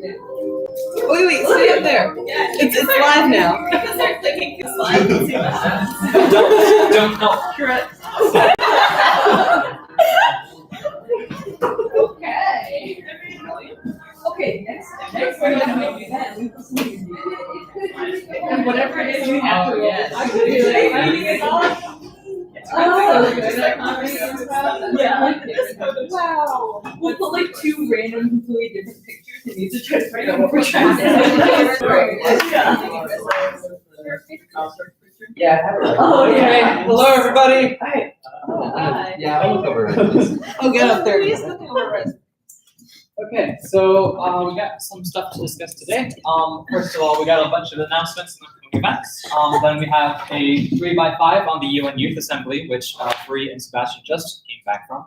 Wait, stay up there. Yeah, It's live now. You can start clicking the slide and see what happens. Don't help. Correct. Okay, next we're gonna make that. And whatever it is you have to. I could do it. Wow. We'll put like two random, completely different pictures and use to try to find out what we're trying to Yeah. Oh, Okay. Hello, everybody. Hi. Yeah, I'll cover it. Oh, get up there. Okay, so we got some stuff to discuss today. First of all, we got a bunch of announcements and upcoming events. Then we have a 3x5 on the UN Youth Assembly, which Bree and Sebastian just came back from.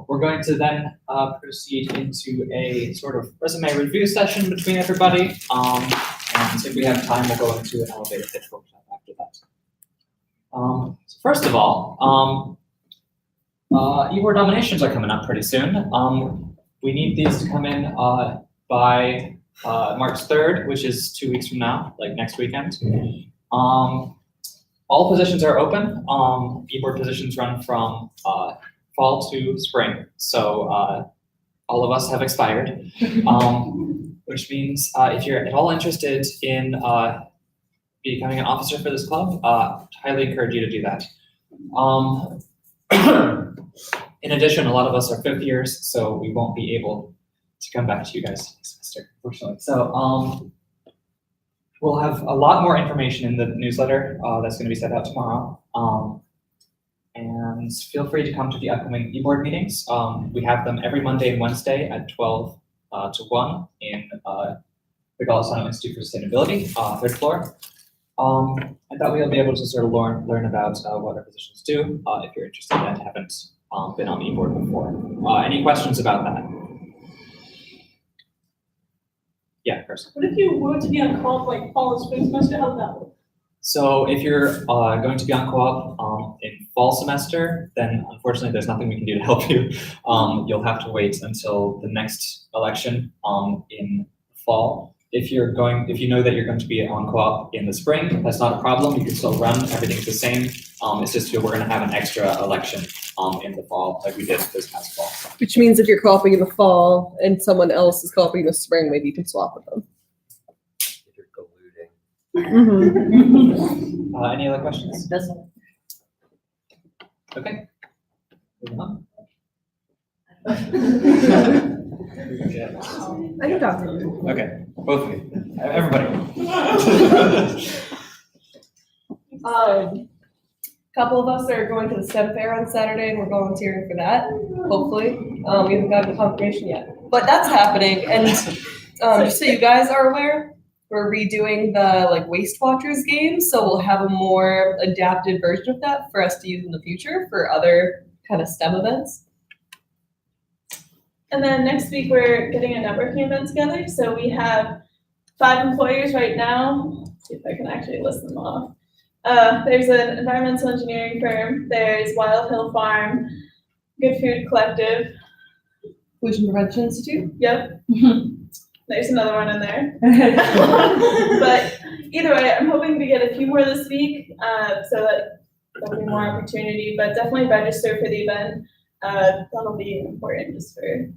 We're going to then proceed into a sort of resume review session between everybody. And if we have time, we'll go into an elevator pitch workshop after that. So first of all, eWord nominations are coming up pretty soon. We need these to come in by March 3rd, which is 2 weeks from now, like next weekend. All positions are open. eWord positions run from fall to spring, so all of us have expired, which means if you're at all interested in becoming an officer for this club, highly encourage you to do that. In addition, a lot of us are 5th years, so we won't be able to come back to you guys next semester, unfortunately. So we'll have a lot more information in the newsletter that's going to be sent out tomorrow. And feel free to come to the upcoming eBoard meetings. We have them every Monday and Wednesday at 12 to 1 in the Golisano Institute for Sustainability, 3rd floor. I thought we'll be able to sort of learn about what our positions do if you're interested and haven't been on the eBoard before. Any questions about that? Yeah, Chris. What if you were to be on call like fall and spring semester? How would that work? So if you're going to be on co-op in fall semester, then unfortunately there's nothing we can do to help you. You'll have to wait until the next election in fall. If you know that you're going to be on co-op in the spring, that's not a problem. You can still run, everything's the same. It's just we're going to have an extra election in the fall, like we did this past fall. Which means if you're co-oping in the fall and someone else is co-oping in the spring, maybe you can swap with them. If you're colluding. Mm-hmm. Any other questions? Okay. Moving on. I can talk to you. Okay, both of you, everybody. Couple of us are going to the STEM fair on Saturday and we're volunteering for that, hopefully. We haven't gotten the confirmation yet, but that's happening. And just so you guys are aware, we're redoing the Waste Watchers game, so we'll have a more adapted version of that for us to use in the future for other kind of STEM events. And then next week we're getting a networking event together. So we have 5 employers right now. Let's see if I can actually list them off. There's an environmental engineering firm. There's Wild Hill Farm, Good Food Collective. Pollution Prevention Institute? Yep. There's another one in there. But either way, I'm hoping to get a few more this week so that there'll be more opportunity, but definitely register for the event. That'll be important just for.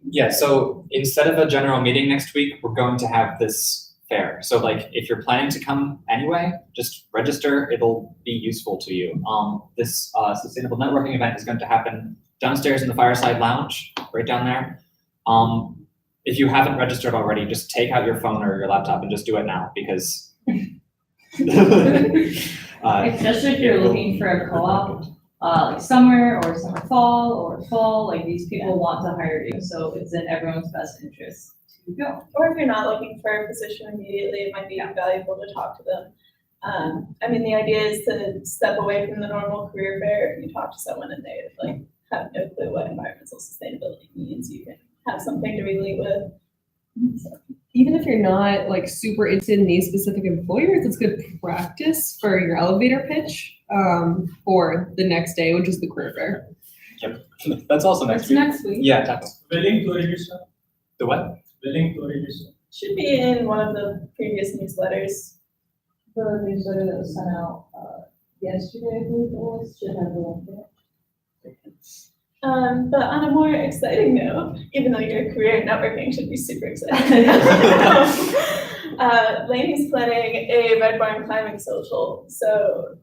Yeah, so instead of a general meeting next week, we're going to have this fair. So if you're planning to come anyway, just register, it'll be useful to you. This sustainable networking event is going to happen downstairs in the Fireside Lounge, right down there. If you haven't registered already, just take out your phone or your laptop and just do it now because. Especially if you're looking for a co-op, like summer or summer fall or fall, these people want to hire you, so it's in everyone's best interest to go. Or if you're not looking for a position immediately, it might be valuable to talk to them. The idea is to step away from the normal career fair. If you talk to someone and they have no clue what environmental sustainability means, you can have something to relate with. So. Even if you're not super interested in these specific employers, it's good practice for your elevator pitch for the next day, which is the career fair. Yep, that's also next week. Next week. Yeah, definitely. Will including your stuff? The what? The link to register. Should be in one of the previous newsletters. The newsletter that was sent out, yesterday, I believe it was, should have the link in it. But on a more exciting note, even though your career in networking should be super exciting, Lainey's planning a Red Barn climbing social. So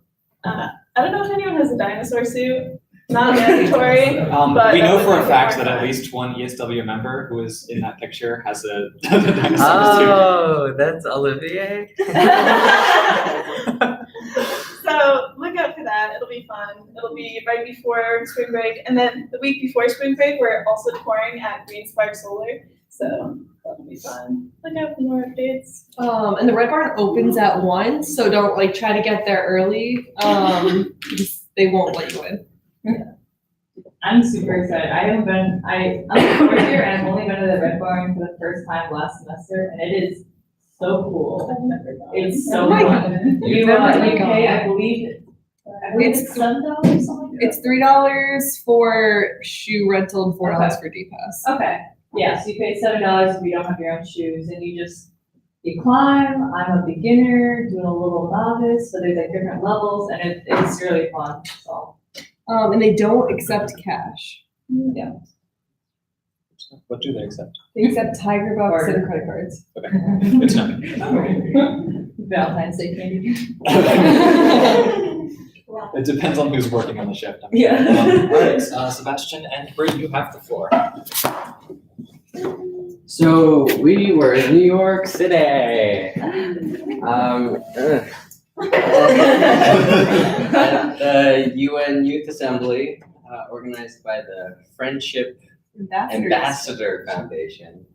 I don't know if anyone has a dinosaur suit. Not mandatory. But We know that for would a be fact more that at fun. least one ESW member who is in that picture has a dinosaur Oh, that's Olivier. So look out for that. It'll be fun. It'll be right before spring break, and then the week before spring break, we're also touring at Green Spark Solar. So that'll be fun. Look out for more updates. And the Red Barn opens at 1, so don't like try to get there early. Because they won't let you in. I'm super excited. I'm a fourth year and I've only been to the Red Barn for the first time last semester, and it is so cool. I've never gone. It's so Oh my fun. You pay, I believe It's- it's $7 or something. It's $3 for shoe rental and $4 Okay. for day pass. Okay, yeah, so you pay $7 if you don't have your own shoes, and you climb. I'm a beginner, doing a little novice, so there's like different levels, and it's really fun, so. And they don't accept cash. What do they accept? They accept Tiger Bucks and credit cards. Okay, good to know. Valentine's Day candy. It depends on who's working on the shift. Yeah. All right, Sebastian and Bree, you have the floor. So we were in New York City. At the UN Youth Assembly, organized by the Friendship Ambassador Foundation.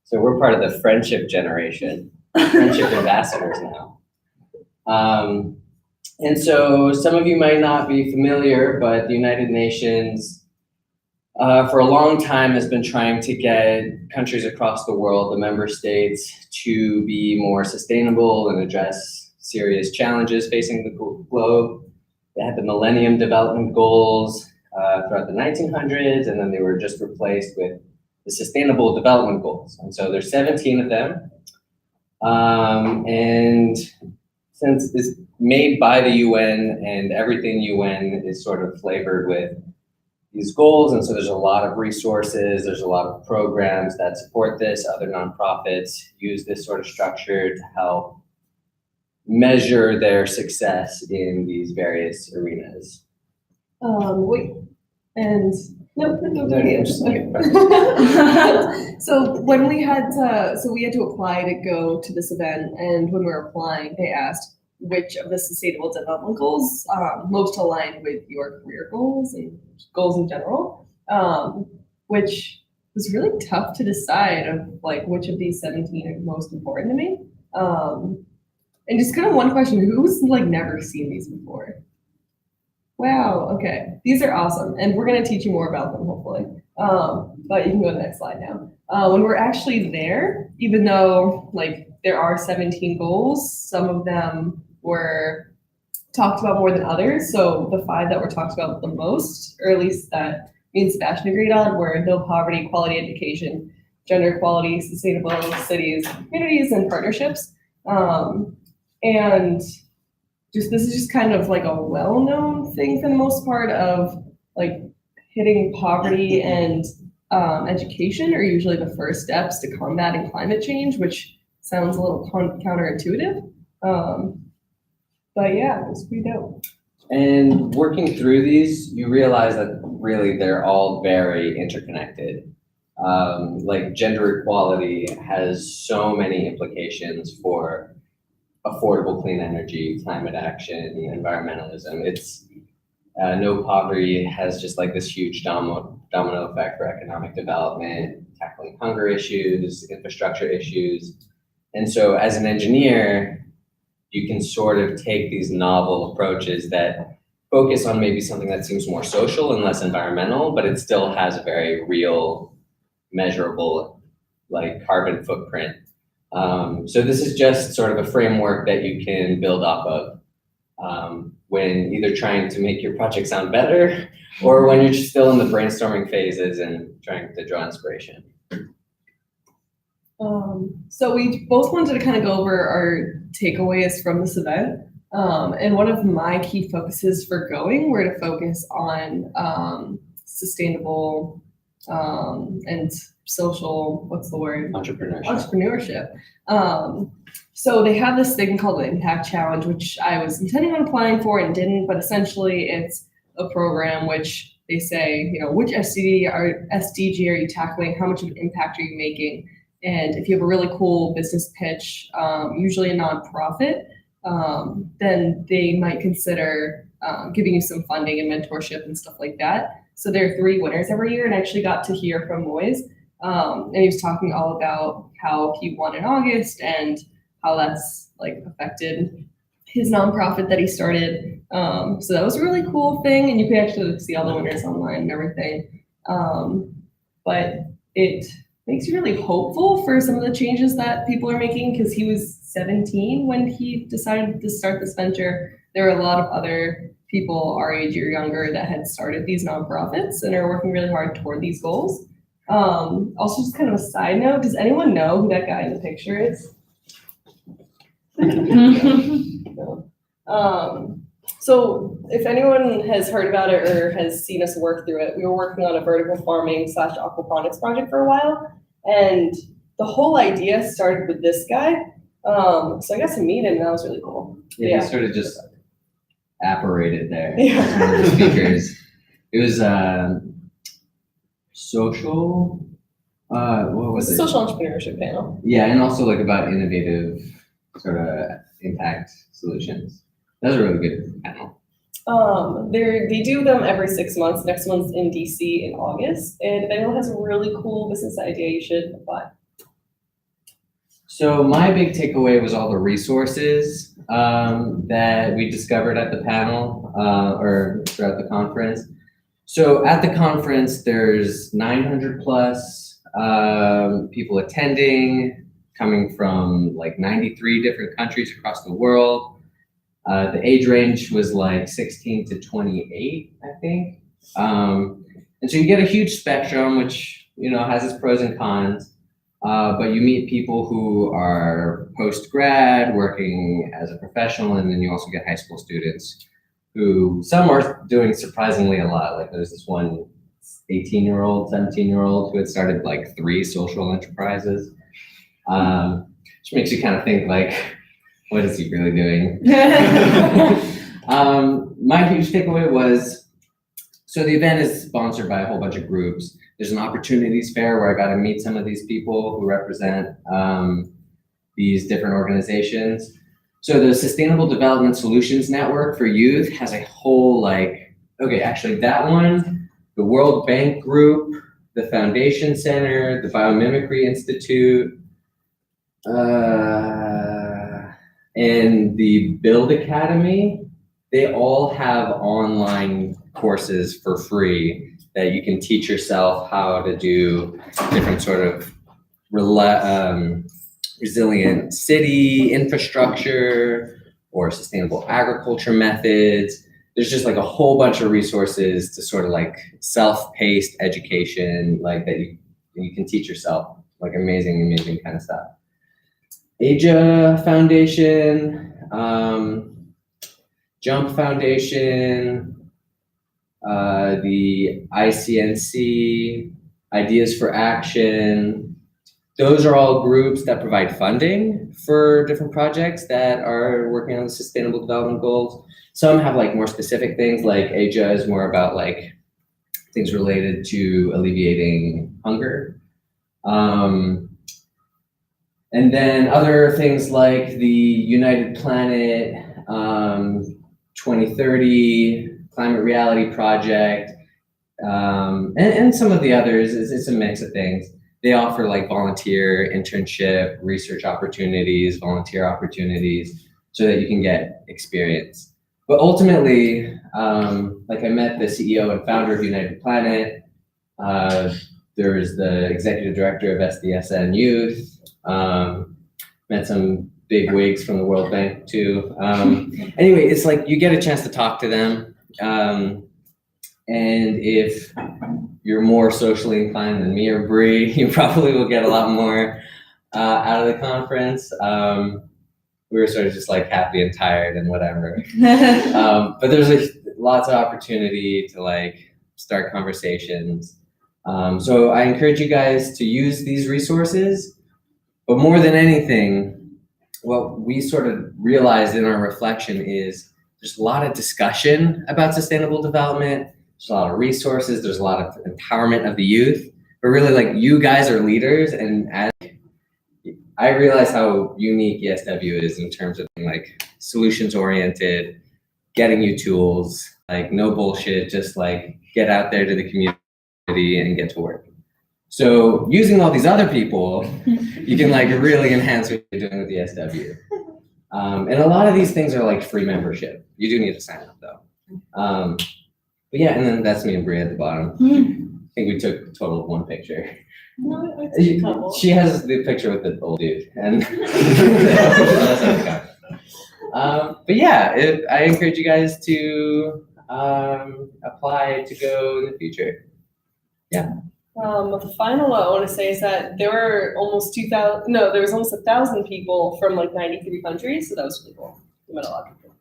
So we're part of the friendship generation, friendship ambassadors now. And so some of you might not be familiar, but the United Nations for a long time has been trying to get countries across the world, the member states, to be more sustainable and address serious challenges facing the globe. They had the Millennium Development Goals throughout the 1900s, and then they were just replaced with the Sustainable Development Goals. And so there's 17 of them. And since it's made by the UN and everything UN is sort of flavored with these goals, and so there's a lot of resources, there's a lot of programs that support this, other nonprofits use this sort of structure to help measure their success in these various arenas. Wait, and no, I'm just okay. So when we had to apply to go to this event, and when we were applying, they asked which of the sustainable development goals most aligned with your career goals and goals in general, which was really tough to decide of like which of these 17 are most important to me. And just kind of one question, who's like never seen these before? Wow, okay. These are awesome. And we're gonna teach you more about them, hopefully. But you can go to the next slide now. When we're actually there, even though like there are 17 goals, some of them were talked about more than others. So the 5 that were talked about the most, or at least that me and Sebastian agreed on, were no poverty, quality education, gender equality, sustainable cities, communities, and partnerships. And just this is just kind of like a well-known thing for the most part of like hitting poverty and education are usually the first steps to combating climate change, which sounds a little counterintuitive. But yeah, it's pretty dope. And working through these, you realize that really they're all very interconnected. Like gender equality has so many implications for affordable clean energy, climate action, environmentalism. It's no poverty has just like this huge domino effect for economic development, tackling hunger issues, infrastructure issues. And so as an engineer, you can sort of take these novel approaches that focus on maybe something that seems more social and less environmental, but it still has a very real, measurable, like carbon footprint. So this is just sort of a framework that you can build off of when either trying to make your project sound better or when you're just still in the brainstorming phases and trying to draw inspiration. So we both wanted to kind of go over our takeaways from this event. And one of my key focuses for going were to focus on sustainable and social, what's the word? Entrepreneurship. Entrepreneurship. So they have this thing called the Impact Challenge, which I was intending on applying for and didn't, but essentially it's a program which they say, which SDG are you tackling? How much of an impact are you making? And if you have a really cool business pitch, usually a nonprofit, then they might consider giving you some funding and mentorship and stuff like that. So there are 3 winners every year, and I actually got to hear from Moise. And he was talking all about how he won in August and how that's affected his nonprofit that he started. So that was a really cool thing, and you can actually see all the winners online and everything. But it makes you really hopeful for some of the changes that people are making, because he was 17 when he decided to start this venture. There were a lot of other people our age or younger that had started these nonprofits and are working really hard toward these goals. Also, just kind of a side note, does anyone know who that guy in the picture is? No. So if anyone has heard about it or has seen us work through it, we were working on a vertical farming / aquaponics project for a while. And the whole idea started with this guy. So I got to meet him, and that was really cool. Yeah, he sort of just apparated there. Yeah. As one of the speakers. It was social, what was it? Social entrepreneurship panel. Yeah, and also about innovative sort of impact solutions. That was a really good panel. They do them every 6 months. Next one's in DC in August. And if anyone has a really cool business idea, you should apply. So my big takeaway was all the resources that we discovered at the panel or throughout the conference. So at the conference, there's 900 plus people attending, coming from 93 different countries across the world. The age range was 16 to 28, I think. And so you get a huge spectrum, which has its pros and cons. But you meet people who are post-grad, working as a professional, and then you also get high school students who some are doing surprisingly a lot. There's this one 18-year-old, 17-year-old who had started 3 social enterprises, which makes you kind of think what is he really doing? My huge takeaway was, so the event is sponsored by a whole bunch of groups. There's an opportunities fair where I got to meet some of these people who represent these different organizations. So the Sustainable Development Solutions Network for Youth has a whole actually that one, the World Bank Group, the Foundation Center, the Biomimicry Institute, and the Build Academy. They all have online courses for free that you can teach yourself how to do different sort of resilient city infrastructure or sustainable agriculture methods. There's just a whole bunch of resources to sort of self-paced education that you can teach yourself, amazing kind of stuff. Asia Foundation, Jump Foundation, the ICNC, Ideas for Action. Those are all groups that provide funding for different projects that are working on the Sustainable Development Goals. Some have more specific things, Asia is more about things related to alleviating hunger. And then other things like the United Planet 2030 Climate Reality Project, and some of the others. It's a mix of things. They offer volunteer, internship, research opportunities, volunteer opportunities, so that you can get experience. But ultimately, I met the CEO and founder of United Planet. There's the executive director of SDSN Youth. Met some big wigs from the World Bank too. Anyway, it's you get a chance to talk to them. And if you're more socially inclined than me or Bree, you probably will get a lot more out of the conference. We were sort of just like happy and tired and whatever. But there's lots of opportunity to like start conversations. So I encourage you guys to use these resources, but more than anything, what we sort of realized in our reflection is there's a lot of discussion about sustainable development. There's a lot of resources. There's a lot of empowerment of the youth, but really like you guys are leaders, and as I realize how unique ESW is in terms of like solutions oriented, getting you tools, like no bullshit, just like get out there to the community and get to work. So using all these other people, you can like really enhance what you're doing with ESW. And a lot of these things are like free membership. You do need to sign up though. But yeah, and then that's me and Bria at the bottom. I think we took a total of one picture. No, I took a couple. She has the picture with the old dude, and but yeah, I encourage you guys to apply to go in the future. The final one I want to say is that there were almost 2,000, no, there was almost 1,000 people from like 93 countries, so that was really cool. We met a lot of people.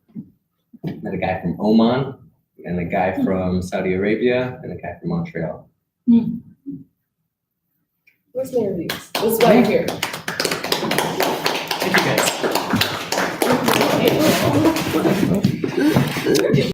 Met a guy from Oman, and a guy from Saudi Arabia, and a guy from Montreal. Where's the interviews? This is right here. Thank you guys.